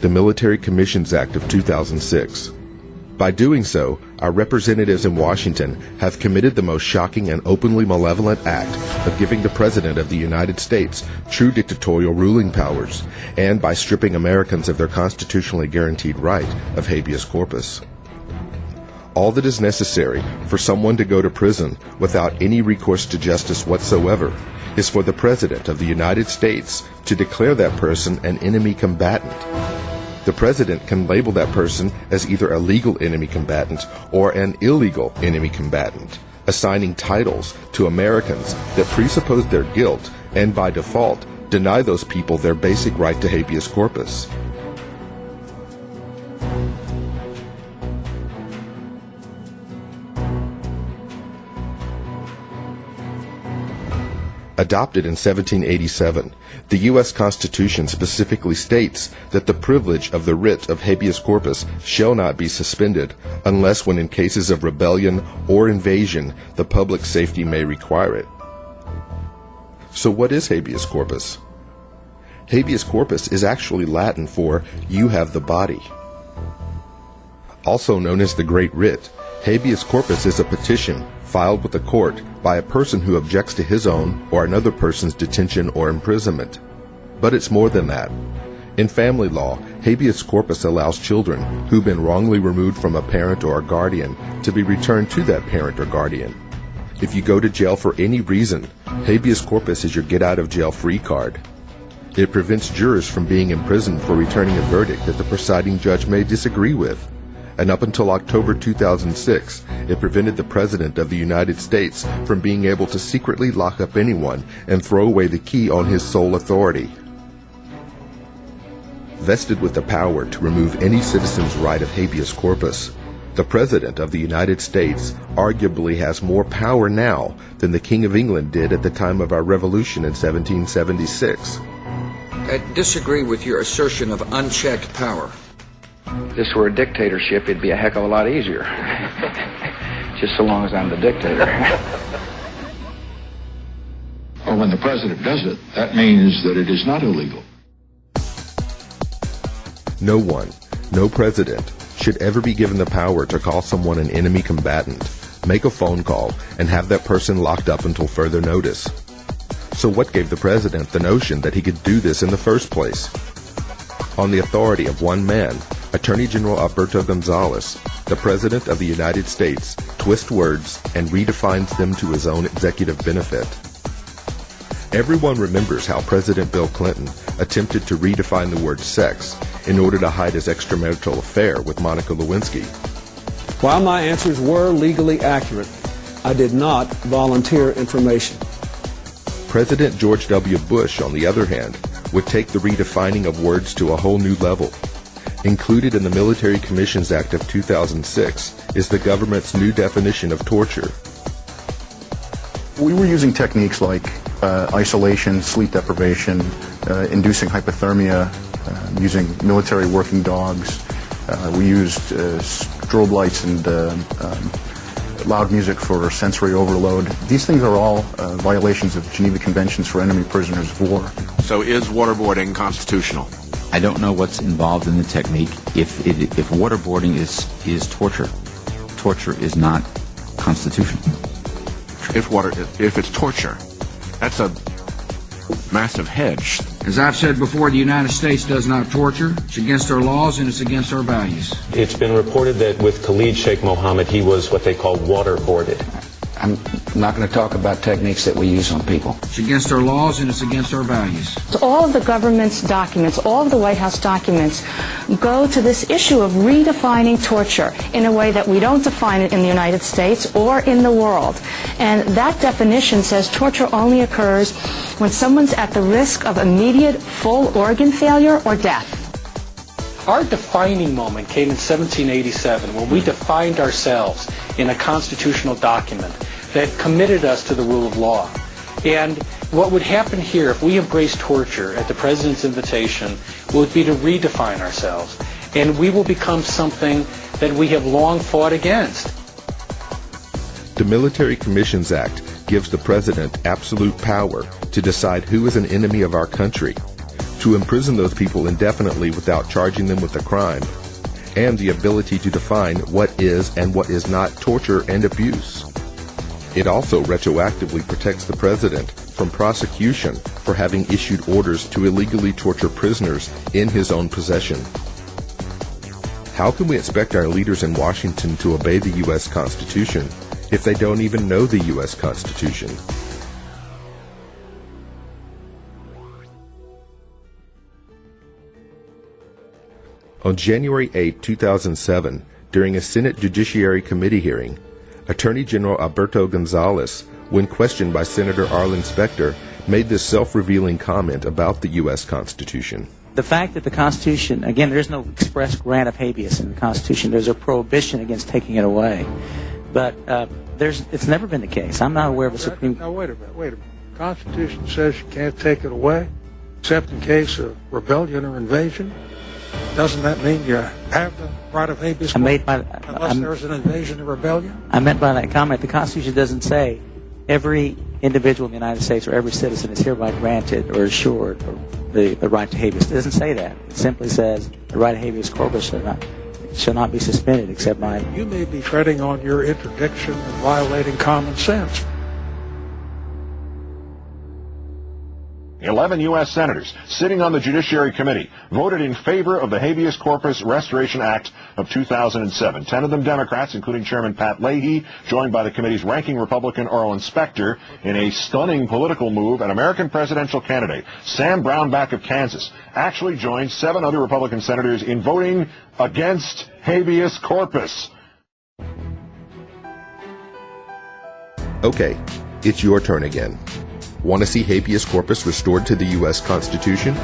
the Military Commissions Act of 2006. By doing so, our representatives in Washington have committed the most shocking and openly malevolent act of giving the President of the United States true dictatorial ruling powers, and by stripping Americans of their constitutionally guaranteed right of habeas corpus. All that is necessary for someone to go to prison without any recourse to justice whatsoever is for the President of the United States to declare that person an enemy combatant. The President can label that person as either a legal enemy combatant or an illegal enemy combatant, assigning titles to Americans that presuppose their guilt and, by default, deny those people their basic right to habeas corpus. Adopted in 1787, the U.S. Constitution specifically states that the privilege of the writ of habeas corpus shall not be suspended unless when in cases of rebellion or invasion the public safety may require it. So what is habeas corpus? Habeas corpus is actually Latin for "you have the body." Also known as the Great Writ, habeas corpus is a petition filed with the court by a person who objects to his own or another person's detention or imprisonment. But it's more than that. In family law, habeas corpus allows children who've been wrongly removed from a parent or a guardian to be returned to that parent or guardian. If you go to jail for any reason, habeas corpus is your get-out-of-jail-free card. It prevents jurors from being imprisoned for returning a verdict that the presiding judge may disagree with. And up until October 2006, it prevented the President of the United States from being able to secretly lock up anyone and throw away the key on his sole authority. Vested with the power to remove any citizen's right of habeas corpus, the President of the United States arguably has more power now than the King of England did at the time of our revolution in 1776. I disagree with your assertion of unchecked power. If this were a dictatorship, it'd be a heck of a lot easier. Just so long as I'm the dictator. Well, when the president does it, that means that it is not illegal. No one, no president, should ever be given the power to call someone an enemy combatant, make a phone call, and have that person locked up until further notice. So what gave the president the notion that he could do this in the first place? On the authority of one man, Attorney General Alberto Gonzales, the President of the United States twists words and redefines them to his own executive benefit. Everyone remembers how President Bill Clinton attempted to redefine the word sex in order to hide his extramarital affair with Monica Lewinsky. While my answers were legally accurate, I did not volunteer information. President George W. Bush, on the other hand, would take the redefining of words to a whole new level. Included in the Military Commissions Act of 2006 is the government's new definition of torture. We were using techniques like isolation, sleep deprivation, inducing hypothermia, using military working dogs. We used strobe lights and loud music for sensory overload. These things are all violations of Geneva Conventions for enemy prisoners of war. So is waterboarding constitutional? I don't know what's involved in the technique. If waterboarding is torture, torture is not constitutional. If it's torture, that's a massive hedge. As I've said before, the United States does not torture. It's against our laws and it's against our values. It's been reported that with Khalid Sheikh Mohammed, he was what they call waterboarded. I'm not going to talk about techniques that we use on people. It's against our laws and it's against our values. All of the government's documents, all of the White House documents go to this issue of redefining torture in a way that we don't define it in the United States or in the world. And that definition says torture only occurs when someone's at the risk of immediate full organ failure or death. Our defining moment came in 1787 when we defined ourselves in a constitutional document that committed us to the rule of law. And what would happen here if we embraced torture at the President's invitation would be to redefine ourselves. And we will become something that we have long fought against. The Military Commissions Act gives the President absolute power to decide who is an enemy of our country. to imprison those people indefinitely without charging them with a crime, and the ability to define what is and what is not torture and abuse. It also retroactively protects the president from prosecution for having issued orders to illegally torture prisoners in his own possession. How can we expect our leaders in Washington to obey the U.S. Constitution if they don't even know the U.S. Constitution? On January 8, 2007, during a Senate Judiciary Committee hearing, Attorney General Alberto Gonzales, when questioned by Senator Arlen Specter, made this self-revealing comment about the U.S. Constitution. The fact that the Constitution, again, there's no express grant of habeas in the Constitution. There's a prohibition against taking it away. But it's never been the case. I'm not aware of a Supreme... Now, wait a minute. The Constitution says you can't take it away, except in case of rebellion or invasion. Doesn't that mean you have the right of habeas corpus unless there's an invasion or rebellion? I meant by that comment, the Constitution doesn't say every individual in the United States or every citizen is hereby granted or assured the right to habeas. It doesn't say that. It simply says the right of habeas corpus shall not be suspended except by... You may be treading on your interdiction and violating common sense. 11 U.S. senators sitting on the Judiciary Committee voted in favor of the Habeas Corpus Restoration Act of 2007. 10 of them Democrats, including Chairman Pat Leahy, joined by the committee's ranking Republican Arlen Specter. In a stunning political move, an American presidential candidate, Sam Brownback of Kansas, actually joined 7 other Republican senators in voting against habeas corpus. Okay, it's your turn again. Want to see habeas corpus restored to the U.S. Constitution?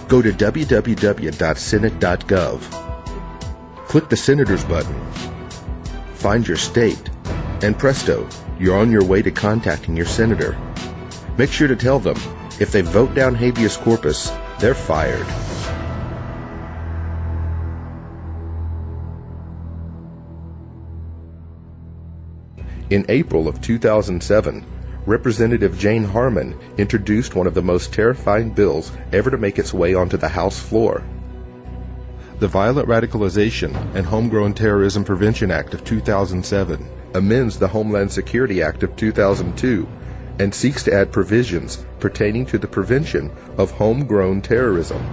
Go to www.senate.gov. Click the Senators button. Find your state, and presto, you're on your way to contacting your senator. Make sure to tell them, if they vote down habeas corpus, they're fired. In April of 2007, Representative Jane Harman introduced one of the most terrifying bills ever to make its way onto the House floor. The Violent Radicalization and Homegrown Terrorism Prevention Act of 2007 amends the Homeland Security Act of 2002 and seeks to add provisions pertaining to the prevention of homegrown terrorism.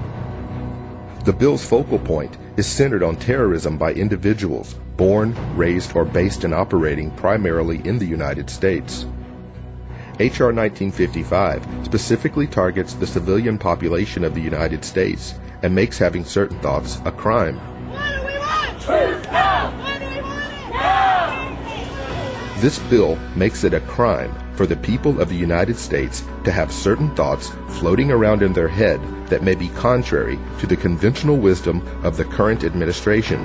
The bill's focal point is centered on terrorism by individuals born, raised, or based and operating primarily in the United States. H.R. 1955 specifically targets the civilian population of the United States and makes having certain thoughts a crime. What do we want? Truth now! What do we want? Now! This bill makes it a crime for the people of the United States to have certain thoughts floating around in their head that may be contrary to the conventional wisdom of the current administration.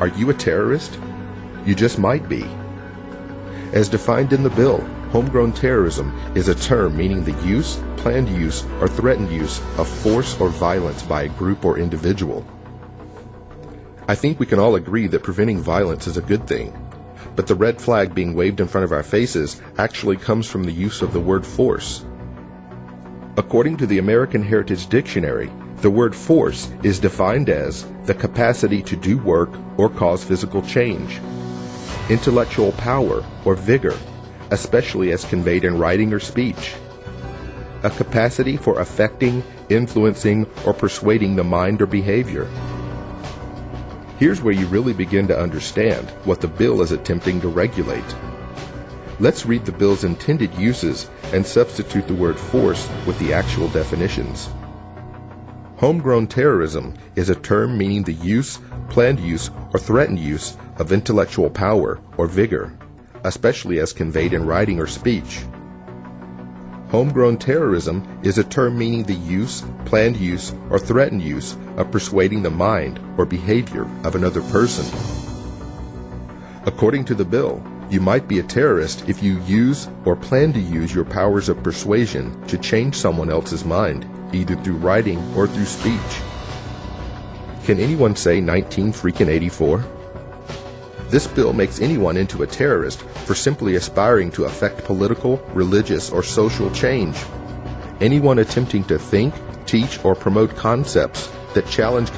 Are you a terrorist? You just might be. As defined in the bill, homegrown terrorism is a term meaning the use, planned use, or threatened use of force or violence by a group or individual. I think we can all agree that preventing violence is a good thing, but the red flag being waved in front of our faces actually comes from the use of the word force. According to the American Heritage Dictionary, the word force is defined as the capacity to do work or cause physical change, intellectual power or vigor, especially as conveyed in writing or speech, a capacity for affecting, influencing, or persuading the mind or behavior. Here's where you really begin to understand what the bill is attempting to regulate. Let's read the bill's intended uses and substitute the word force with the actual definitions. Homegrown terrorism is a term meaning the use, planned use, or threatened use of intellectual power or vigor, especially as conveyed in writing or speech. Homegrown terrorism is a term meaning the use, planned use, or threatened use of persuading the mind or behavior of another person. According to the bill, you might be a terrorist if you use or plan to use your powers of persuasion to change someone else's mind, either through writing or through speech. Can anyone say 1984? This bill makes anyone into a terrorist for simply aspiring to affect political, religious, or social change. Anyone attempting to think, teach or promote concepts that challenge